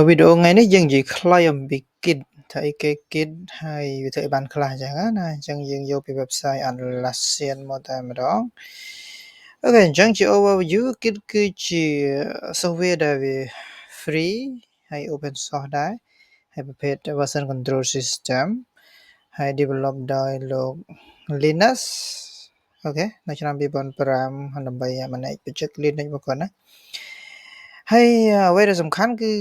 វីដេអូថ្ងៃនេះយើងនិយាយខ្លីអំពី Git ថាអីគេ Git ហើយវាធ្វើឲ្យបានខ្លះអញ្ចឹងណាអញ្ចឹងយើងយកពី website Atlassian មកតែម្ដងអូខេអញ្ចឹងជា overview Git គឺជា software ដែលវា free ហើយ open source ដែរហើយប្រភេទ version control system ហើយ develop ដោយលោក Linus អូខេនៅឆ្នាំ2005ដើម្បី manage project Linux មកគាត់ណាហើយអ្វីដែលសំខាន់គឺ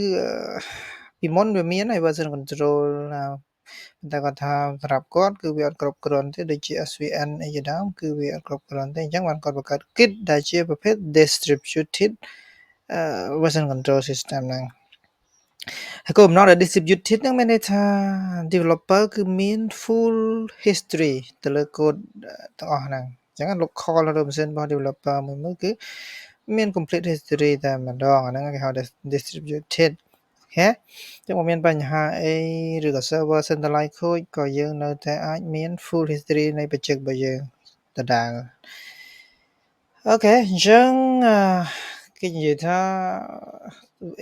ពីមុនវាមានហើយ version control តែគាត់ថាសម្រាប់គាត់គឺវាអត់គ្រប់គ្រាន់ទេដូចជា SVN អីជាដើមគឺវាអត់គ្រប់គ្រាន់ទេអញ្ចឹងបានគាត់បង្កើត Git ដែលជាប្រភេទ distributed version control system ហ្នឹងហើយគោលបំណងដែល distributed ហ្នឹងមានន័យថា developer គឺមាន full history ទៅលើ code ទាំងអស់ហ្នឹងអញ្ចឹង local នៅលើ machine របស់ developer មួយគឺមាន complete history តែម្ដងអាហ្នឹងគេហៅ distributed អូខេចឹងបើមានបញ្ហាអីឬក៏ server centralized ខូចក៏យើងនៅតែអាចមាន full history នៃ project របស់យើងដដែលអូខេអញ្ចឹងគេនិយាយថា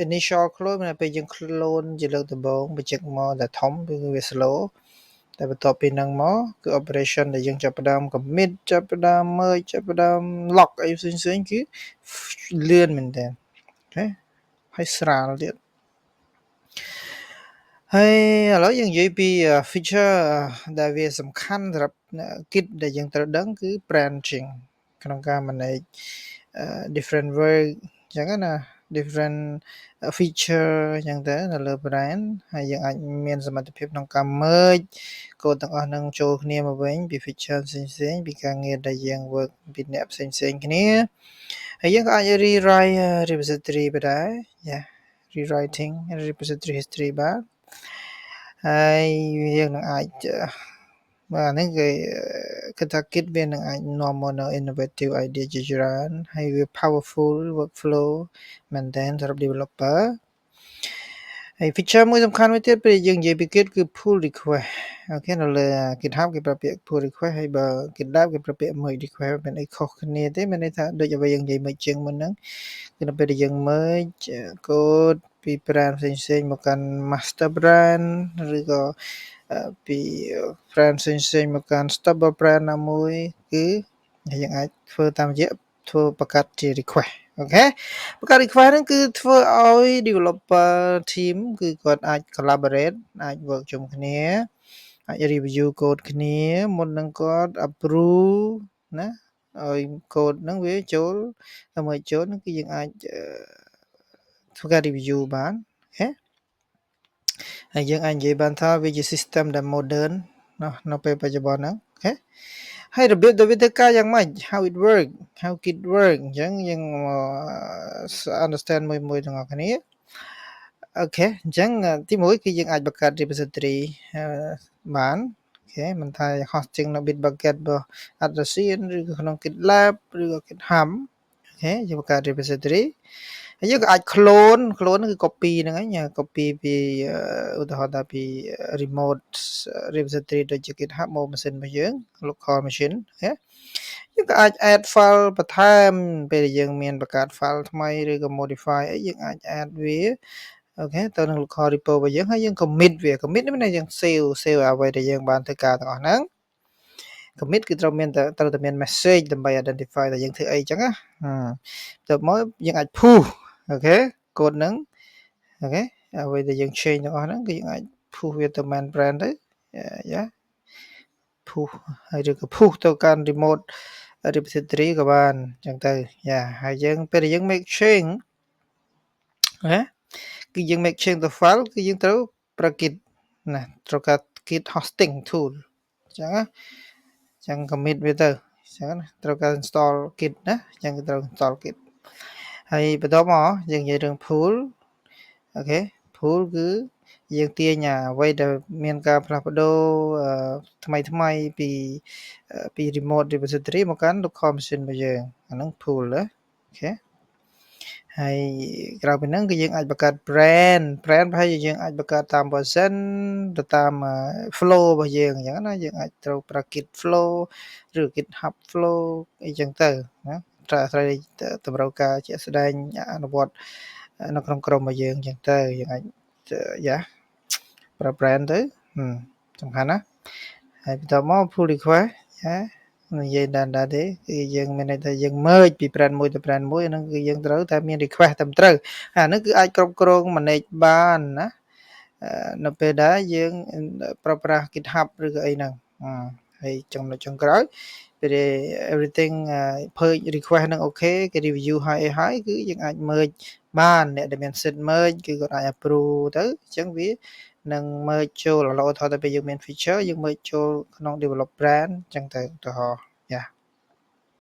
initial clone មានពេលយើង clone ជាលើកដំបូង project មកតែធំគឺវា slow តែបន្ទាប់ពីហ្នឹងមកគឺ operation ដែលយើងចាប់ផ្ដើម commit ចាប់ផ្ដើម merge ចាប់ផ្ដើម lock អីផ្សេងៗគឺលឿនមែនតើអូខេហើយស្រាលទៀតហើយឥឡូវយើងនិយាយពី feature ដែលវាសំខាន់សម្រាប់ Git ដែលយើងត្រូវដឹងគឺ branching ក្នុងការ manage different work អញ្ចឹងណា different feature អញ្ចឹងទៅនៅលើ branch ហើយយើងអាចមានសមត្ថភាពក្នុងការ merge code ទាំងអស់ហ្នឹងចូលគ្នាមកវិញពី feature ផ្សេងៗពីការងារដែលយើង work ពីអ្នកផ្សេងៗគ្នាហើយយើងក៏អាច rewrite repository បានដែរ rewriting repository history បានហើយយើងនឹងអាចបាទហ្នឹងគេគិតថា Git វានឹងអាចនាំមកនៅ innovative idea ជាច្រើនហើយវា powerful workflow មែនតើសម្រាប់ developer ហើយ feature មួយសំខាន់មួយទៀតពេលយើងនិយាយពី Git គឺ pull request អូខេនៅលើ GitHub គេប្រើពាក្យ pull request ហើយបើ GitLab គេប្រើពាក្យ merge request មានអីខុសគ្នាទេមានន័យថាដូចអ្វីយើងនិយាយ merge ជាងមុនហ្នឹងគឺនៅពេលដែលយើង merge code ពី brand ផ្សេងៗមកកាន់ master brand ឬក៏ពី brand ផ្សេងៗមកកាន់ stable brand ណាមួយគឺយើងអាចធ្វើតាមរយៈធ្វើបង្កើតជា request អូខេបង្កើត request ហ្នឹងគឺធ្វើឲ្យ developer team គឺគាត់អាច collaborate អាច work ជុំគ្នាអាច review code គ្នាមុននឹងគាត់ approve ណាឲ្យ code ហ្នឹងវាចូលដើម្បីចូលហ្នឹងគឺយើងអាចធ្វើការ review បានអូខេហើយយើងអាចនិយាយបានថាវាជា system ដែល modern នៅពេលបច្ចុប្បន្នហ្នឹងអូខេហើយរបៀបដែលវាធ្វើការយ៉ាងម៉េច how it work how Git work អញ្ចឹងយើង understand មួយទាំងអស់គ្នាអូខេអញ្ចឹងទី1គឺយើងអាចបង្កើត repository បានអូខេមិនថា hosting នៅ Bitbucket របស់ Atlassian ឬក៏ក្នុង GitLab ឬក៏ GitHub អូខេយើងបង្កើត repository ហើយយើងក៏អាច clone គឺ copy ហ្នឹងឯង copy ពីឧទាហរណ៍ថាពី remote repository ដូចជា GitHub មកម៉ាស៊ីនរបស់យើង local machine អូខេយើងក៏អាច add file បន្ថែមពេលដែលយើងមានបង្កើត file ថ្មីឬក៏ modify អីយើងអាច add វាអូខេទៅនឹង local repo របស់យើងហើយយើង commit វា commit នេះមានន័យយើង save អ្វីដែលយើងបានធ្វើការទាំងអស់ហ្នឹង commit គឺត្រូវតែមាន message ដើម្បី identify ថាយើងធ្វើអីចឹងណាទៅមកយើងអាច push អូខេ code ហ្នឹងអូខេអ្វីដែលយើង change ទាំងអស់ហ្នឹងគឺយើងអាច push វាទៅ main brand ទៅយ៉ា push ហើយឬក៏ push ទៅកាន់ remote repository ក៏បានចឹងទៅយ៉ាហើយយើងពេលដែលយើង make change ណាគឺយើង make change ទៅ file គឺយើងត្រូវប្រើ Git ណាត្រូវការ Git hosting tool ចឹងណាចឹង commit វាទៅចឹងណាត្រូវការ install Git ណាចឹងត្រូវ install Git ហើយបន្តមកយើងនិយាយរឿង pull អូខេ pull គឺយើងទាញអ្វីដែលមានការផ្លាស់ប្ដូរថ្មីពី remote repository មកកាន់ local machine របស់យើងអាហ្នឹង pull ណាអូខេហើយក្រៅពីហ្នឹងគឺយើងអាចបង្កើត brand ប្រហែលជាយើងអាចបង្កើតតាម version ទៅតាម flow របស់យើងអញ្ចឹងណាយើងអាចត្រូវប្រើ Git flow ឬ GitHub flow អីចឹងទៅណាត្រូវអាស្រ័យតម្រូវការជាក់ស្ដែងអនុវត្តនៅក្នុងក្រុមរបស់យើងអញ្ចឹងទៅយើងអាច yeah ប្រើ brand ទៅសំខាន់ណាស់ហើយបន្ទាប់មក pull request និយាយដែរទេគឺយើងមានន័យថាយើង merge ពី brand មួយទៅ brand មួយហ្នឹងគឺយើងត្រូវតែមាន request ត្រឹមត្រូវអាហ្នឹងគឺអាចគ្រប់គ្រង manage បានណានៅពេលដែលយើងប្រើប្រាស់ GitHub ឬក៏អីហ្នឹងហើយចំណុចចុងក្រោយពេលដែល everything purge request ហ្នឹងអូខេគេ review ហើយអីហើយគឺយើងអាច merge បានអ្នកដែលមានសិទ្ធិ merge គឺគាត់អាច approve ទៅអញ្ចឹងវានឹង merge ចូលឥឡូវឧទាហរណ៍ទៅពេលយើងមាន feature យើង merge ចូលក្នុង develop brand អញ្ចឹងទៅឧទាហរណ៍